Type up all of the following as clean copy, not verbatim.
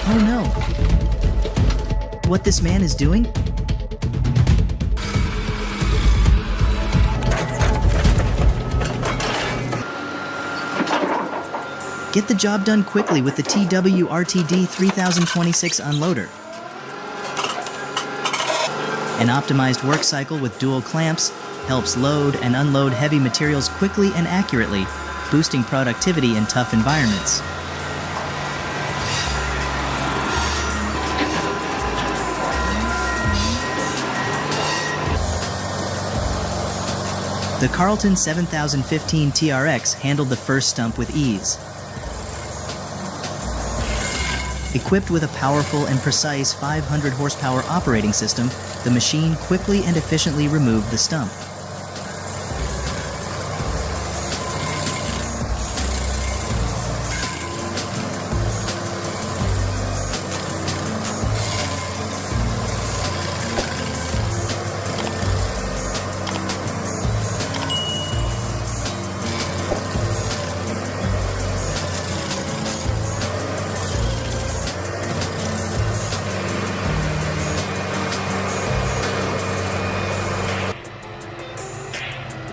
Oh no! What this man is doing? Get the job done quickly with the TWRTD 3026 unloader. An optimized work cycle with dual clamps helps load and unload heavy materials quickly and accurately, boosting productivity in tough environments. The Carlton 7015 TRX handled the first stump with ease. Equipped with a powerful and precise 500 horsepower operating system, the machine quickly and efficiently removed the stump.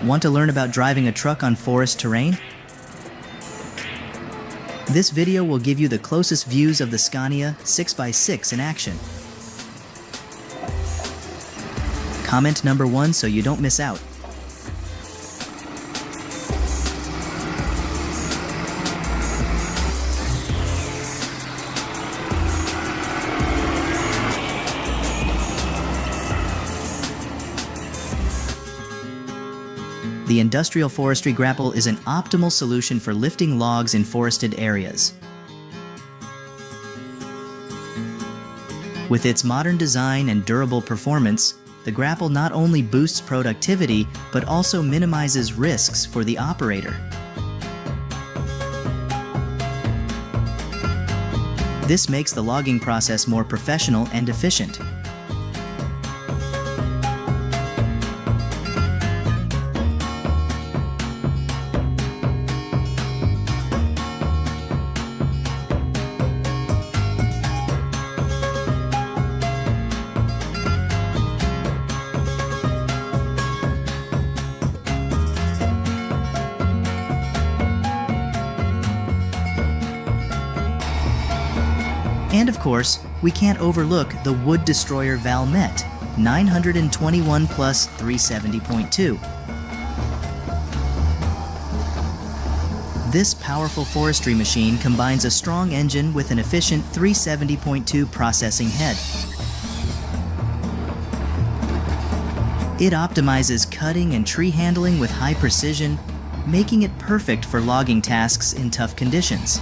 Want to learn about driving a truck on forest terrain? This video will give you the closest views of the Scania 6x6 in action. Comment number 1 so you don't miss out. The industrial forestry grapple is an optimal solution for lifting logs in forested areas. With its modern design and durable performance, the grapple not only boosts productivity, but also minimizes risks for the operator. This makes the logging process more professional and efficient. And of course, we can't overlook the wood destroyer Valmet 921 plus 370.2. This powerful forestry machine combines a strong engine with an efficient 370.2 processing head. It optimizes cutting and tree handling with high precision, making it perfect for logging tasks in tough conditions.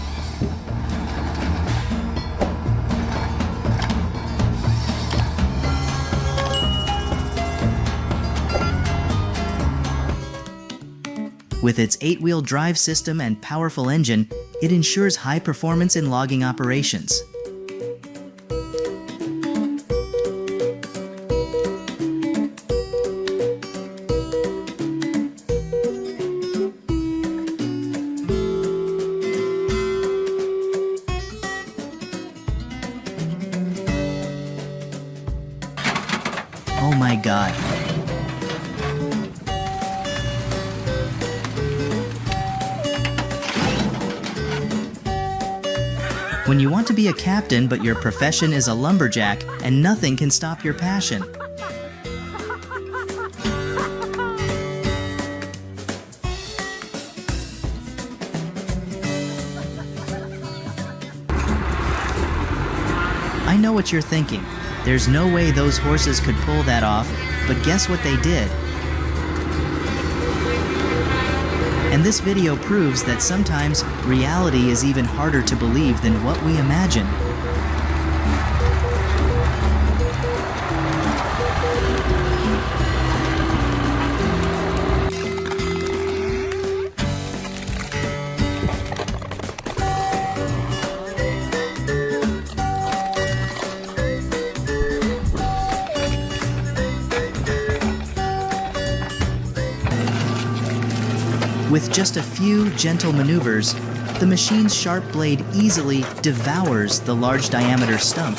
With its 8-wheel drive system and powerful engine, it ensures high performance in logging operations. Oh my God. When you want to be a captain but your profession is a lumberjack and nothing can stop your passion. I know what you're thinking. There's no way those horses could pull that off, but guess what they did? And this video proves that sometimes reality is even harder to believe than what we imagine. With just a few gentle maneuvers, the machine's sharp blade easily devours the large diameter stump.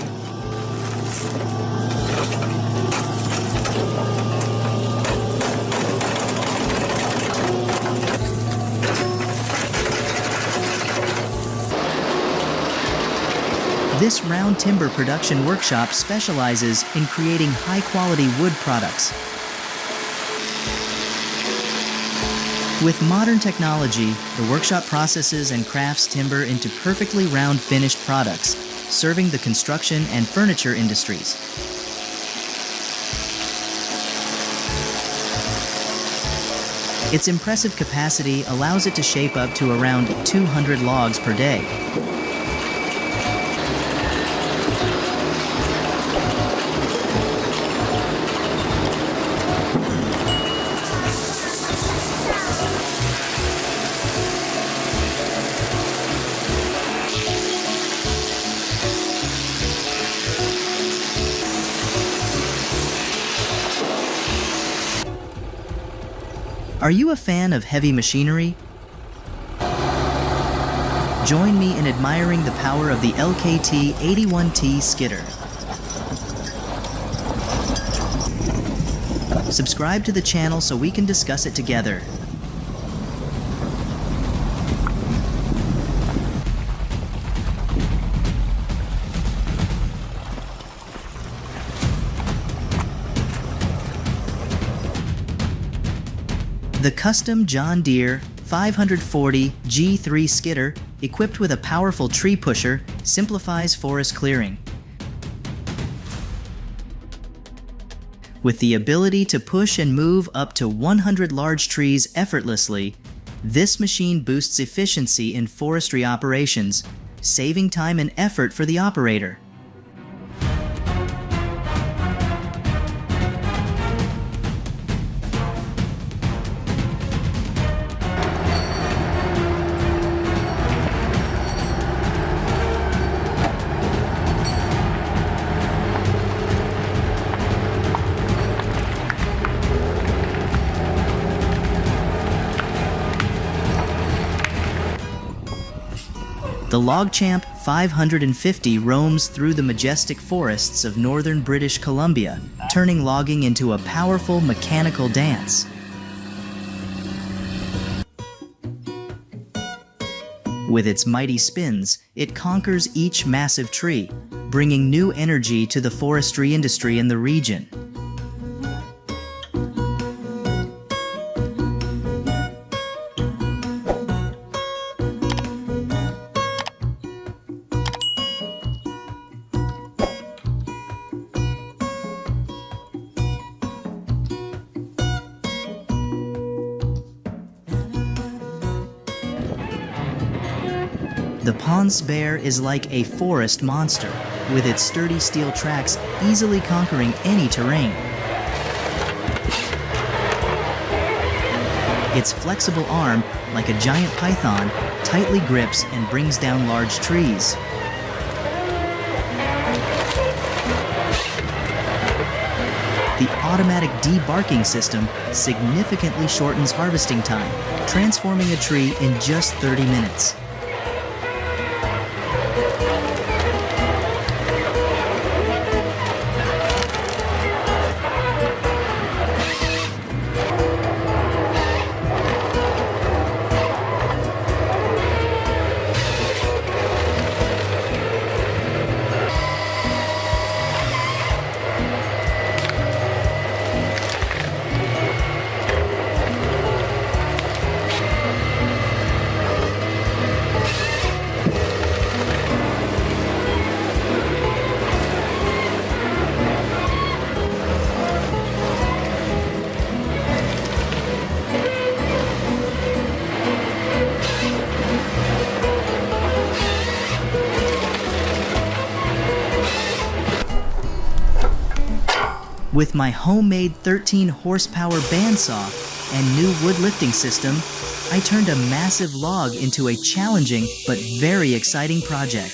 This round timber production workshop specializes in creating high-quality wood products. With modern technology, the workshop processes and crafts timber into perfectly round finished products, serving the construction and furniture industries. Its impressive capacity allows it to shape up to around 200 logs per day. Are you a fan of heavy machinery? Join me in admiring the power of the LKT 81T skidder. Subscribe to the channel so we can discuss it together. The custom John Deere 540 G3 skidder, equipped with a powerful tree pusher, simplifies forest clearing. With the ability to push and move up to 100 large trees effortlessly, this machine boosts efficiency in forestry operations, saving time and effort for the operator. The LogChamp 550 roams through the majestic forests of northern British Columbia, turning logging into a powerful mechanical dance. With its mighty spins, it conquers each massive tree, bringing new energy to the forestry industry in the region. The Ponce Bear is like a forest monster, with its sturdy steel tracks easily conquering any terrain. Its flexible arm, like a giant python, tightly grips and brings down large trees. The automatic debarking system significantly shortens harvesting time, transforming a tree in just 30 minutes. With my homemade 13 horsepower bandsaw and new wood lifting system, I turned a massive log into a challenging but very exciting project.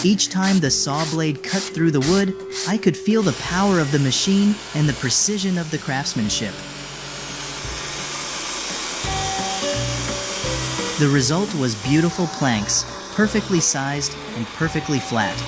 Each time the saw blade cut through the wood, I could feel the power of the machine and the precision of the craftsmanship. The result was beautiful planks, perfectly sized and perfectly flat.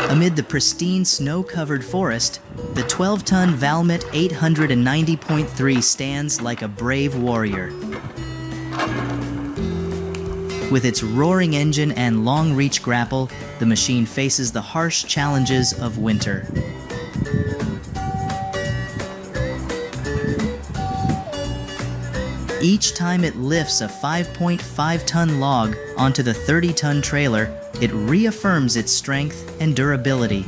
Amid the pristine snow-covered forest, the 12-ton Valmet 890.3 stands like a brave warrior. With its roaring engine and long-reach grapple, the machine faces the harsh challenges of winter. Each time it lifts a 5.5-ton log onto the 30-ton trailer, it reaffirms its strength and durability.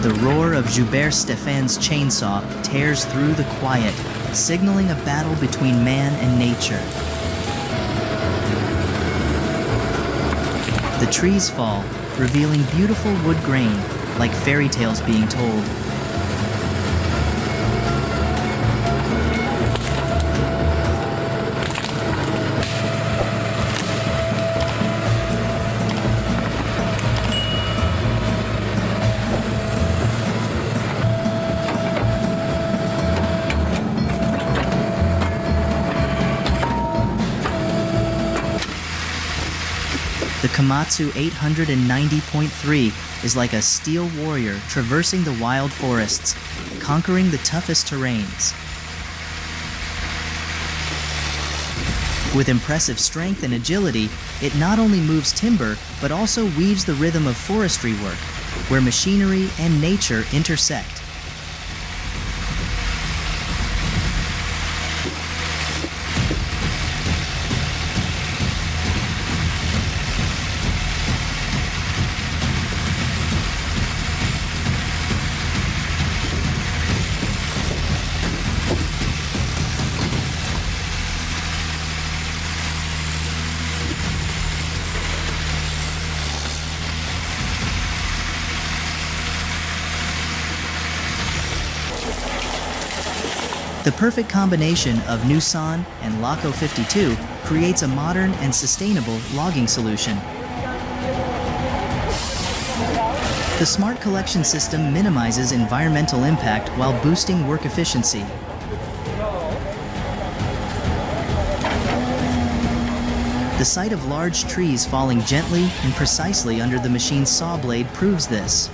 The roar of Joubert Stéphane's chainsaw tears through the quiet, signaling a battle between man and nature. The trees fall, revealing beautiful wood grain, like fairy tales being told. The Komatsu 890.3 is like a steel warrior traversing the wild forests, conquering the toughest terrains. With impressive strength and agility, it not only moves timber, but also weaves the rhythm of forestry work, where machinery and nature intersect. The perfect combination of Noosan and Laco 52 creates a modern and sustainable logging solution. The smart collection system minimizes environmental impact while boosting work efficiency. The sight of large trees falling gently and precisely under the machine's saw blade proves this.